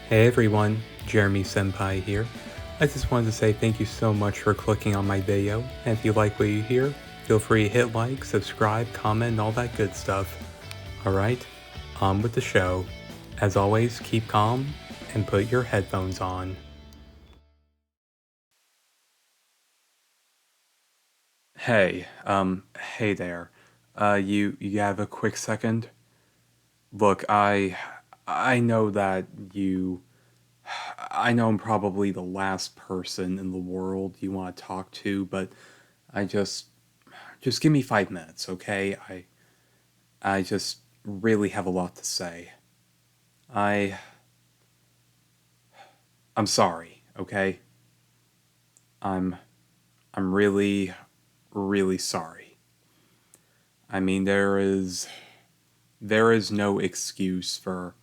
Hey everyone, Jeremy Senpai here. I just wanted to say thank you so much for clicking on my video, and if you like what you hear, feel free to hit like, subscribe, comment, and all that good stuff. Alright, on with the show. As always, keep calm and put your headphones on. Hey, hey there. You have a quick second? Look, I know that you I know I'm probably the last person in the world you want to talk to, but I just give me 5 minutes, okay? I just really have a lot to say. I I'm sorry, okay? I'm I'm really sorry. I mean there is no excuse for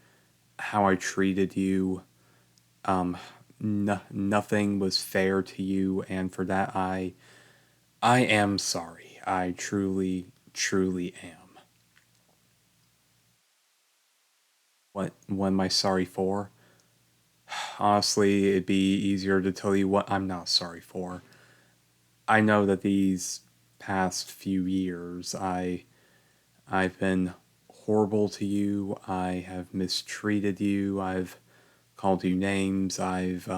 how I treated you. Um Nothing was fair to you, and for that I am sorry. I truly am. What am I sorry for? Honestly, it'd be easier to tell you what I'm not sorry for. I know that these past few years I've been horrible to you. I have mistreated you. I've called you names. I've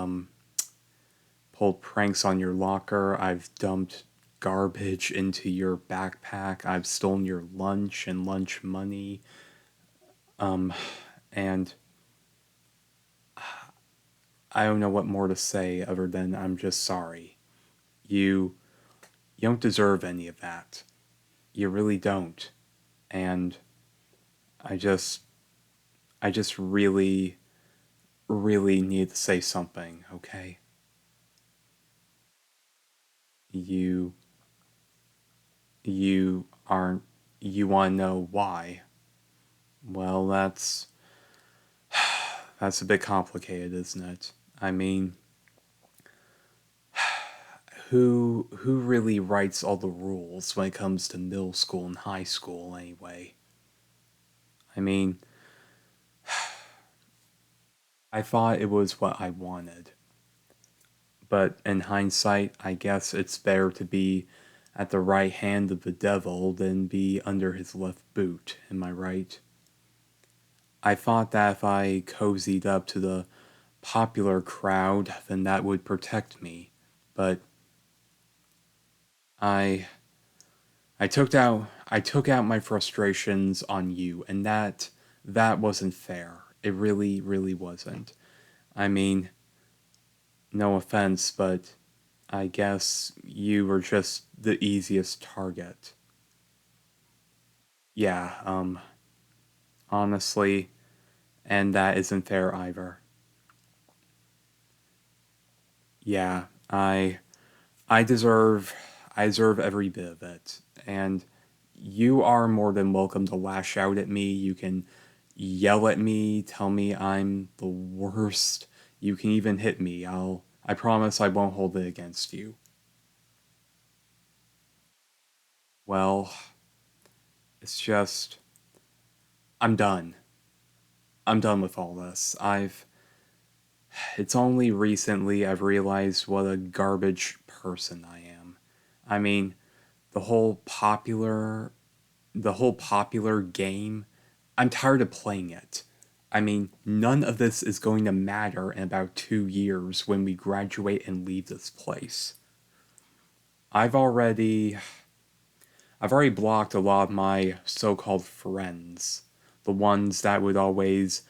pulled pranks on your locker. I've dumped garbage into your backpack. I've stolen your lunch and lunch money. And I don't know what more to say other than I'm just sorry. You you don't deserve any of that. You really don't. And I just I just really need to say something, okay? You you aren't you want to know why? Well, that's a bit complicated, isn't it? I mean, who really writes all the rules when it comes to middle school and high school anyway? I mean, I thought it was what I wanted. But in hindsight, I guess it's better to be at the right hand of the devil than be under his left boot, am I right? I thought that if I cozied up to the popular crowd, then that would protect me. But I I took out my frustrations on you, and that wasn't fair. It really wasn't. I mean, no offense, but I guess you were just the easiest target. Yeah, honestly, and that isn't fair either. Yeah, I deserve I deserve every bit of it. And you are more than welcome to lash out at me. You can yell at me, tell me I'm the worst. You can even hit me. I promise I won't hold it against you. Well, it's just I'm done. I'm done with all this. It's only recently I've realized what a garbage person I am. I mean, the whole popular the whole popular game, I'm tired of playing it. I mean, none of this is going to matter in about 2 years when we graduate and leave this place. I've already I've already blocked a lot of my so-called friends, the ones that would always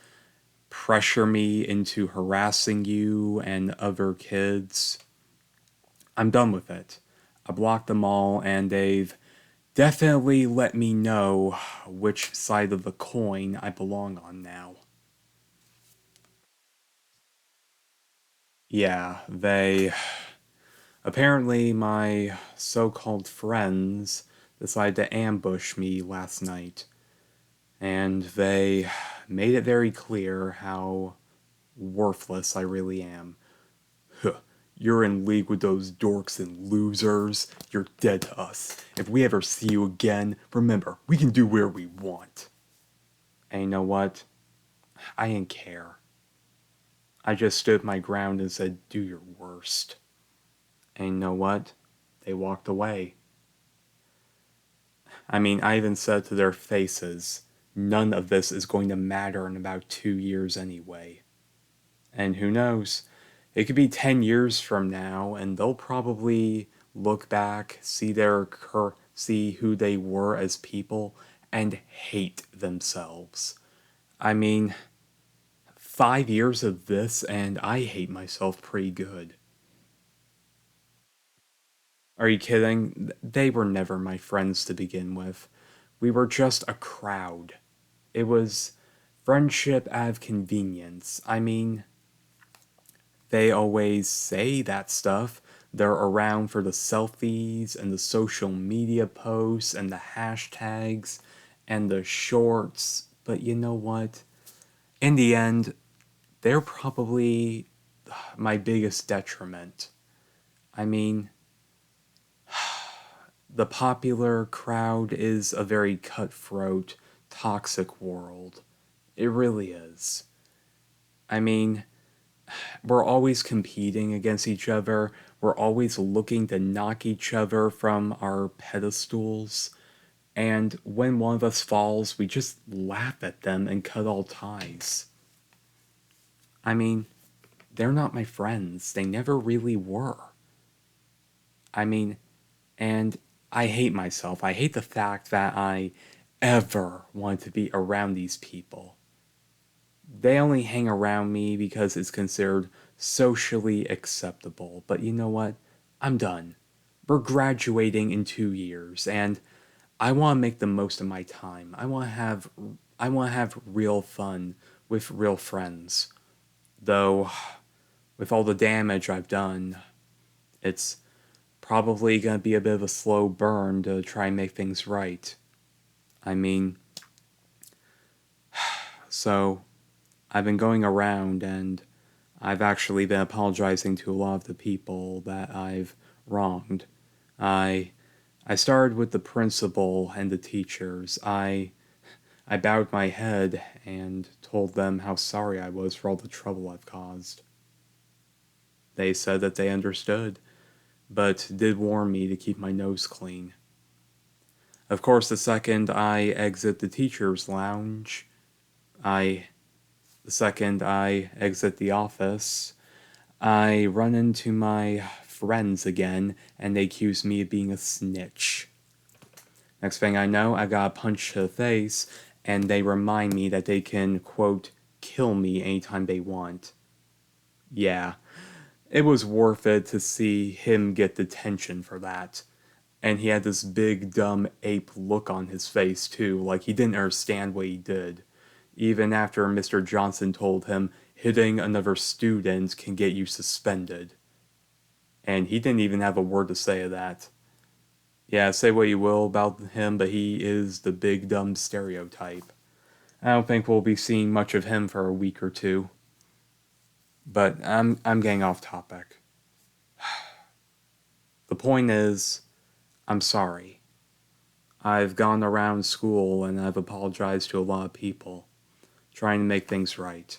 pressure me into harassing you and other kids. I'm done with it. I blocked them all, and they've definitely let me know which side of the coin I belong on now. Yeah, they. Apparently, my so called friends decided to ambush me last night, and they made it very clear how worthless I really am. Huh. You're in league with those dorks and losers. You're dead to us. If we ever see you again, remember, we can do whatever we want. And you know what? I didn't care. I just stood my ground and said, do your worst. And you know what? They walked away. I mean, I even said to their faces, none of this is going to matter in about 2 years anyway. And who knows? It could be 10 years from now, and they'll probably look back, see who they were as people, and hate themselves. I mean, 5 years of this, and I hate myself pretty good. Are you kidding? They were never my friends to begin with. We were just a crowd. It was friendship out of convenience. I mean, they always say that stuff. They're around for the selfies and the social media posts and the hashtags and the shorts. But you know what? In the end, they're probably my biggest detriment. I mean, the popular crowd is a very cutthroat, toxic world. It really is. I mean, we're always competing against each other. We're always looking to knock each other from our pedestals. And when one of us falls, we just laugh at them and cut all ties. I mean, they're not my friends. They never really were. I mean, and I hate myself. I hate the fact that I ever want to be around these people. They only hang around me because it's considered socially acceptable. But you know what? I'm done. We're graduating in 2 years, and I want to make the most of my time. I want to have real fun with real friends. Though with all the damage I've done, it's probably going to be a bit of a slow burn to try and make things right. I mean, so I've been going around and I've actually been apologizing to a lot of the people that I've wronged. I I started with the principal and the teachers. I bowed my head and told them how sorry I was for all the trouble I've caused. They said that they understood, but did warn me to keep my nose clean. Of course, the second I exit the teacher's lounge, I the second I exit the office, I run into my friends again, and they accuse me of being a snitch. Next thing I know, I got a punch to the face, and they remind me that they can, quote, kill me anytime they want. Yeah, it was worth it to see him get detention for that. And he had this big, dumb ape look on his face, too, like he didn't understand what he did. Even after Mr. Johnson told him hitting another student can get you suspended. And he didn't even have a word to say of that. Yeah, say what you will about him, but he is the big dumb stereotype. I don't think we'll be seeing much of him for a week or two. But I'm getting off topic. The point is, I'm sorry. I've gone around school and I've apologized to a lot of people, trying to make things right.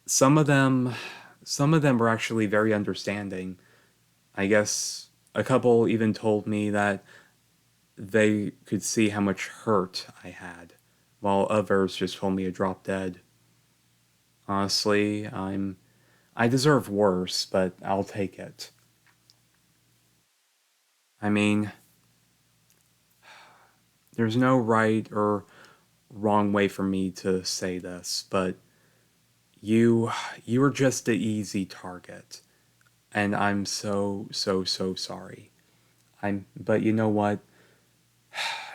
Some of them some of them were actually very understanding. I guess a couple even told me that they could see how much hurt I had, while others just told me to drop dead. Honestly, I deserve worse, but I'll take it. I mean, there's no right or wrong way for me to say this, but you were just the easy target, and I'm so sorry. But you know what?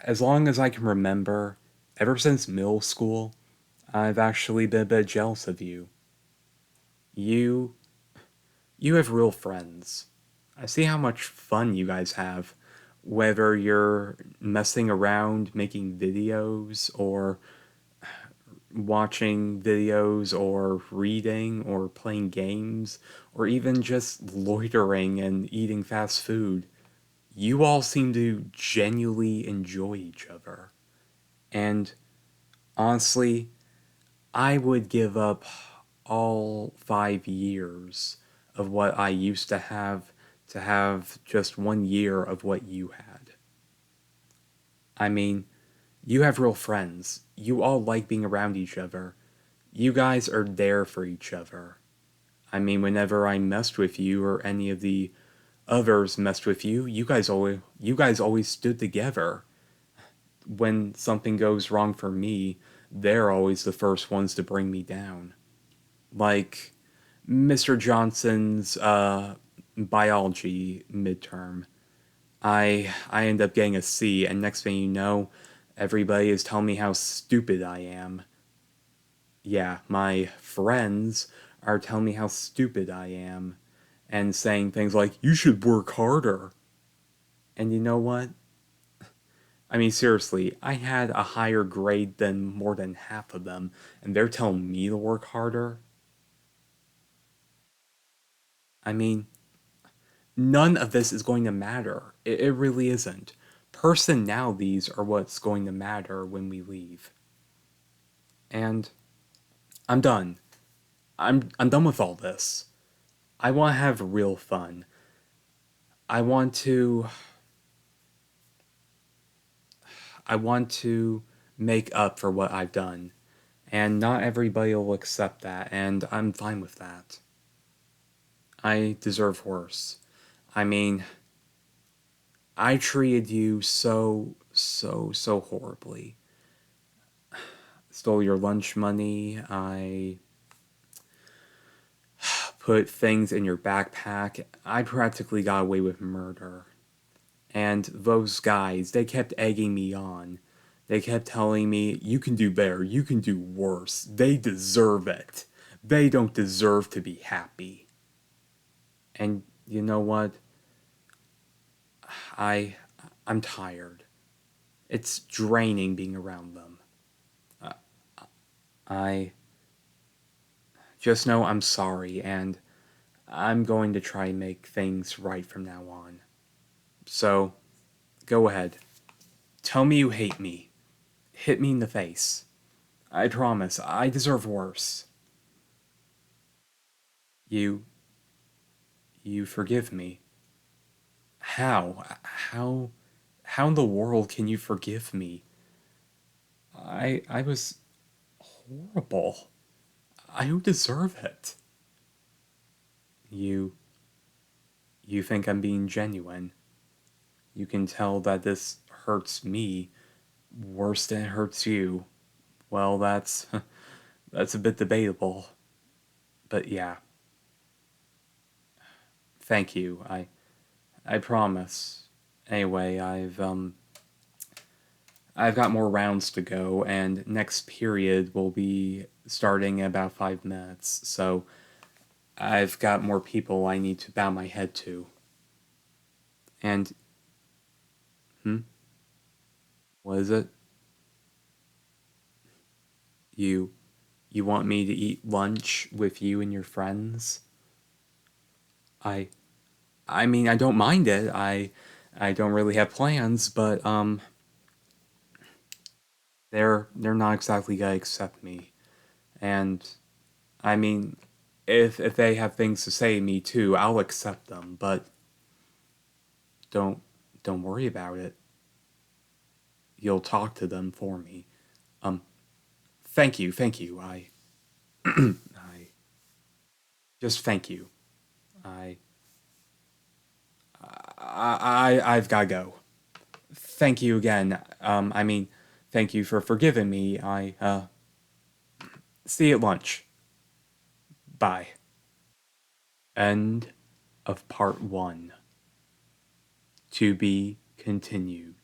As long as I can remember, ever since middle school, I've actually been a bit jealous of you. You you have real friends. I see how much fun you guys have, whether you're messing around making videos or watching videos or reading or playing games or even just loitering and eating fast food. You all seem to genuinely enjoy each other. And honestly, I would give up all 5 years of what I used to have just 1 year of what you had. I mean, you have real friends. You all like being around each other. You guys are there for each other. I mean, whenever I messed with you or any of the others messed with you, you guys always stood together. When something goes wrong for me, they're always the first ones to bring me down. Like Mr. Johnson's biology midterm. I end up getting a C, and next thing you know, everybody is telling me how stupid I am. Yeah, my friends are telling me how stupid I am and saying things like, you should work harder. And you know what? I mean, seriously, I had a higher grade than more than half of them, and they're telling me to work harder? I mean, none of this is going to matter. It really isn't. Personalities are what's going to matter when we leave. And I'm done. I'm done with all this. I want to have real fun. I want to I want to make up for what I've done. And not everybody will accept that, and I'm fine with that. I deserve worse. I mean, I treated you so horribly. Stole your lunch money. I put things in your backpack. I practically got away with murder. And those guys, they kept egging me on. They kept telling me, you can do better, you can do worse. They deserve it. They don't deserve to be happy. And you know what? I I'm tired. It's draining being around them. I just know I'm sorry, and I'm going to try and make things right from now on. So, go ahead. Tell me you hate me. Hit me in the face. I promise, I deserve worse. You you forgive me. How? How in the world can you forgive me? I was horrible. I don't deserve it. You you think I'm being genuine. You can tell that this hurts me worse than it hurts you. Well, that's that's a bit debatable. But yeah, thank you. I promise. Anyway, I've got more rounds to go, and next period will be starting in about 5 minutes. So I've got more people I need to bow my head to. And what is it? You you want me to eat lunch with you and your friends? I I mean, I don't mind it. I don't really have plans, but they're not exactly gonna accept me. And I mean, if they have things to say to me too, I'll accept them, but don't don't worry about it. You'll talk to them for me. Um thank you. I just thank you. I I've got to go. Thank you again. I mean, thank you for forgiving me. I see you at lunch. Bye. End of part 1. To be continued.